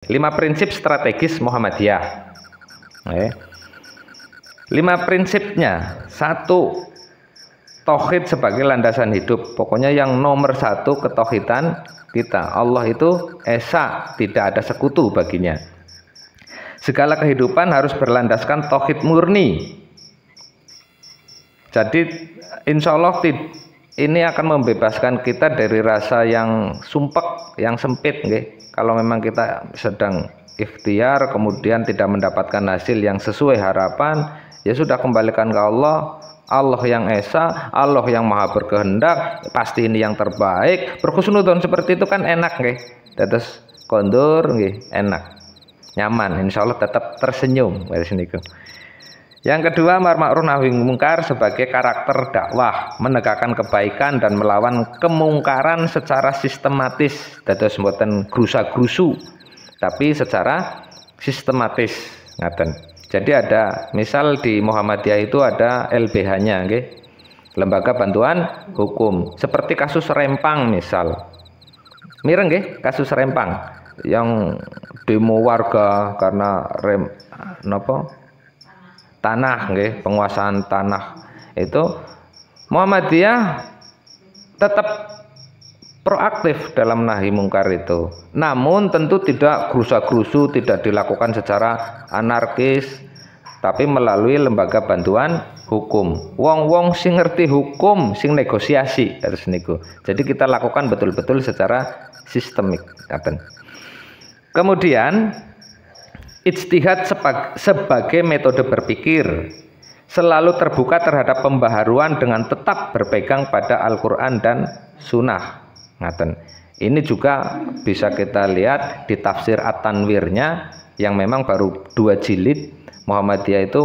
5 prinsip strategis Muhammadiyah. 5 prinsipnya. 1, tauhid sebagai landasan hidup. Pokoknya yang nomor 1 ketauhidan kita. Allah itu esa, tidak ada sekutu baginya. Segala kehidupan harus berlandaskan tauhid murni. Jadi insya Allah ini akan membebaskan kita dari rasa yang sumpek, yang sempit, nggih. Kalau memang kita sedang ikhtiar kemudian tidak mendapatkan hasil yang sesuai harapan, ya sudah, kembalikan ke Allah. Allah yang esa, Allah yang maha berkehendak, pasti ini yang terbaik. Berhusnudzon seperti itu kan enak, nggih. Terus kondur, nggih, enak, nyaman. Insya Allah tetap tersenyum. Yang kedua, amar ma'ruf nahi mungkar sebagai karakter dakwah, menegakkan kebaikan dan melawan kemungkaran secara sistematis. Dados mboten grusa-grusu, tapi secara sistematis. Ngaten. Jadi ada, misal di Muhammadiyah itu ada LBH-nya, nggih. Lembaga Bantuan Hukum. Seperti kasus Rempang misal. Mireng nggih, kasus Rempang yang demo warga karena tanah, nggih, penguasaan tanah. Itu Muhammadiyah tetap proaktif dalam nahi mungkar itu. Namun tentu tidak grusa-grusu, tidak dilakukan secara anarkis, tapi melalui lembaga bantuan hukum. Wong-wong sing ngerti hukum, sing negosiasi harus niku. Jadi kita lakukan betul-betul secara sistemik. Kemudian ijtihad sebagai metode berpikir, selalu terbuka terhadap pembaharuan dengan tetap berpegang pada Al-Quran dan Sunnah. Ngaten. Ini juga bisa kita lihat di tafsir At-Tanwirnya yang memang baru 2 jilid. Muhammadiyah itu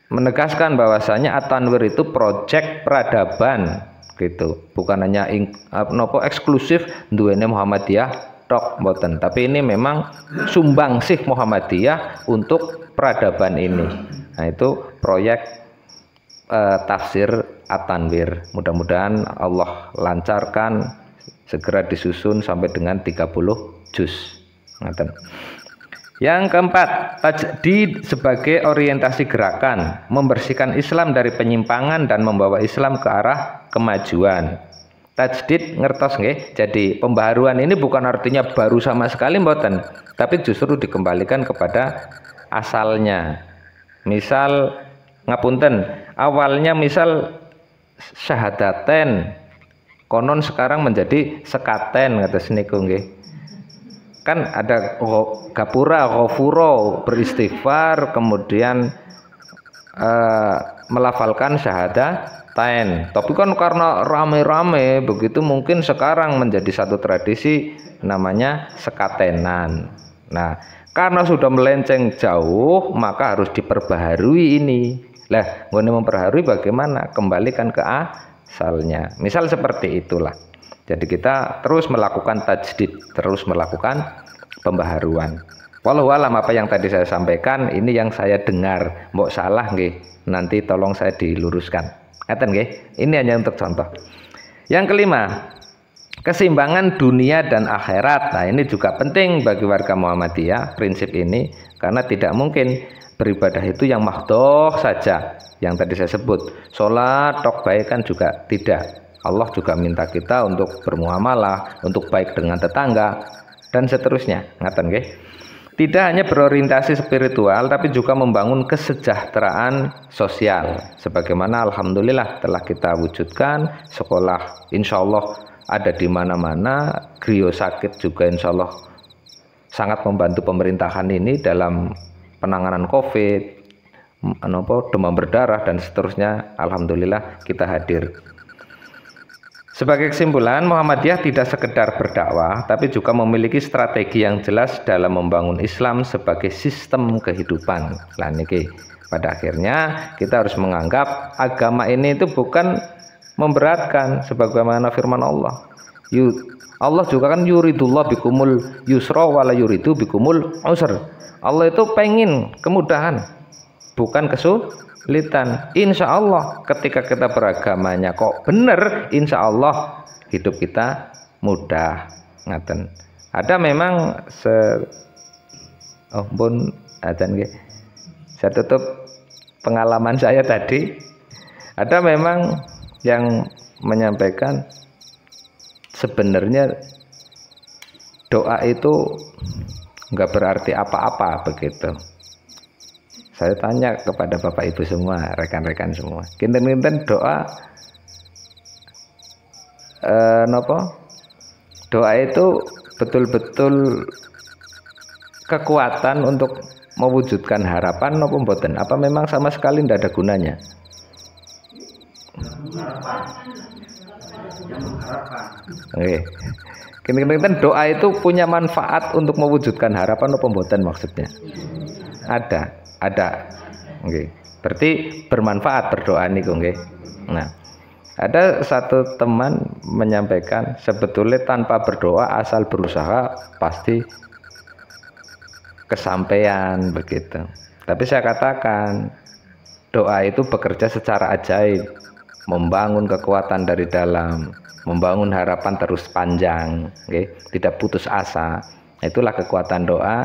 menegaskan bahwasanya At-Tanwir itu proyek peradaban, gitu, bukan hanya eksklusif duwene Muhammadiyah tok, mboten, tapi ini memang sumbangsih Muhammadiyah untuk peradaban ini. Nah, itu proyek tafsir At-Tanwir. Mudah-mudahan Allah lancarkan, segera disusun sampai dengan 30 juz. Yang keempat, tajdid sebagai orientasi gerakan, membersihkan Islam dari penyimpangan dan membawa Islam ke arah kemajuan. Tajdid ngertos nggih. Jadi pembaharuan ini bukan artinya baru sama sekali, mboten, tapi justru dikembalikan kepada asalnya. Misal ngapunten, awalnya misal syahadaten, konon sekarang menjadi sekaten, ngatos niku nggih. Kan ada gapura, ghafuro, beristighfar, kemudian melafalkan syahadatain. Tapi kan karena rame-rame begitu, mungkin sekarang menjadi satu tradisi namanya sekatenan. Nah, karena sudah melenceng jauh, maka harus diperbaharui ini. Lah, ngene memperbaharui bagaimana? Kembalikan ke asalnya. Misal seperti itulah. Jadi kita terus melakukan tajdid, terus melakukan pembaharuan. Wallahu alam, apa yang tadi saya sampaikan ini yang saya dengar. Mbok salah nggih, nanti tolong saya diluruskan. Ngaten nggih. Ini hanya untuk contoh. Yang kelima, keseimbangan dunia dan akhirat. Nah, ini juga penting bagi warga Muhammadiyah, prinsip ini, karena tidak mungkin beribadah itu yang mahdoh saja. Yang tadi saya sebut, sholat tok baik kan juga tidak. Allah juga minta kita untuk bermuamalah, untuk baik dengan tetangga, dan seterusnya. Ngaten nggih. Tidak hanya berorientasi spiritual, tapi juga membangun kesejahteraan sosial. Sebagaimana alhamdulillah telah kita wujudkan, sekolah insya Allah ada di mana-mana, griyo sakit juga insya Allah sangat membantu pemerintahan ini dalam penanganan COVID, demam berdarah dan seterusnya. Alhamdulillah kita hadir. Sebagai kesimpulan, Muhammadiyah tidak sekedar berdakwah, tapi juga memiliki strategi yang jelas dalam membangun Islam sebagai sistem kehidupan. Lah niki, pada akhirnya kita harus menganggap agama ini itu bukan memberatkan, sebagaimana firman Allah. Allah juga kan yuridullah bikumul yusra wala yuridu bikumul usr. Allah itu pengen kemudahan, bukan kesulitan. Insya Allah ketika kita beragamanya kok benar, insya Allah hidup kita mudah ngaten. Ada memang oh pun adzan nggih. Saya tutup pengalaman saya tadi. Ada memang yang menyampaikan sebenarnya doa itu nggak berarti apa-apa begitu. Saya tanya kepada Bapak Ibu semua, rekan-rekan semua, kinten-kinten doa doa itu betul-betul kekuatan untuk mewujudkan harapan napa mboten? Apa memang sama sekali tidak ada gunanya? Oke. Kinten-kinten doa itu punya manfaat untuk mewujudkan harapan napa mboten maksudnya? Ada. Oke. Berarti bermanfaat berdoa niku nggih. Nah, ada satu teman menyampaikan sebetulnya tanpa berdoa asal berusaha pasti kesampaian begitu. Tapi saya katakan doa itu bekerja secara ajaib, membangun kekuatan dari dalam, membangun harapan terus panjang, okay? Tidak putus asa. Itulah kekuatan doa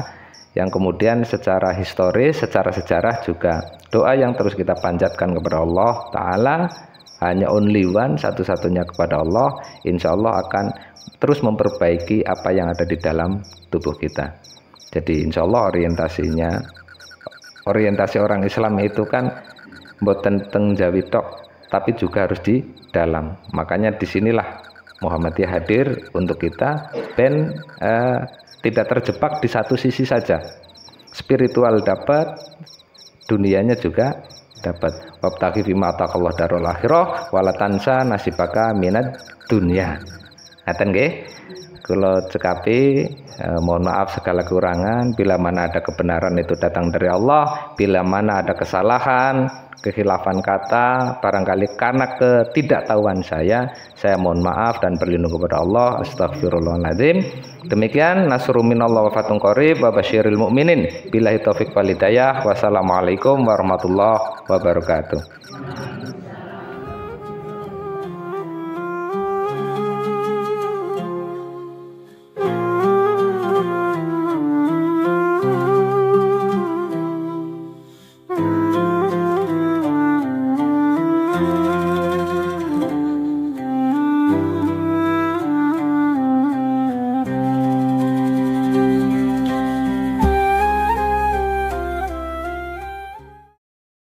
yang kemudian secara historis, secara sejarah juga doa yang terus kita panjatkan kepada Allah Ta'ala, hanya only one, satu-satunya kepada Allah, insya Allah akan terus memperbaiki apa yang ada di dalam tubuh kita. Jadi insya Allah orientasi orang Islam itu kan mboten teng Jawi tok, tapi juga harus di dalam. Makanya disinilah Muhammadiyah hadir untuk kita, ben tidak terjebak di satu sisi saja. Spiritual dapat, dunianya juga dapat. Wabtaghi fima ataqallahu darul akhirah wala tansa nasibaka minad dunya. Ngaten nggih? Kula cekapi, mohon maaf segala kekurangan. Bila mana ada kebenaran itu datang dari Allah, bila mana ada kesalahan, kekhilafan kata, barangkali karena ketidaktahuan saya mohon maaf dan berlindung kepada Allah. Astagfirullahaladzim. Demikian, nasrun minallah wa fatun qarib wa basyiril mu'minin. Billahi taufiq wal hidayah. Wassalamualaikum warahmatullahi wabarakatuh.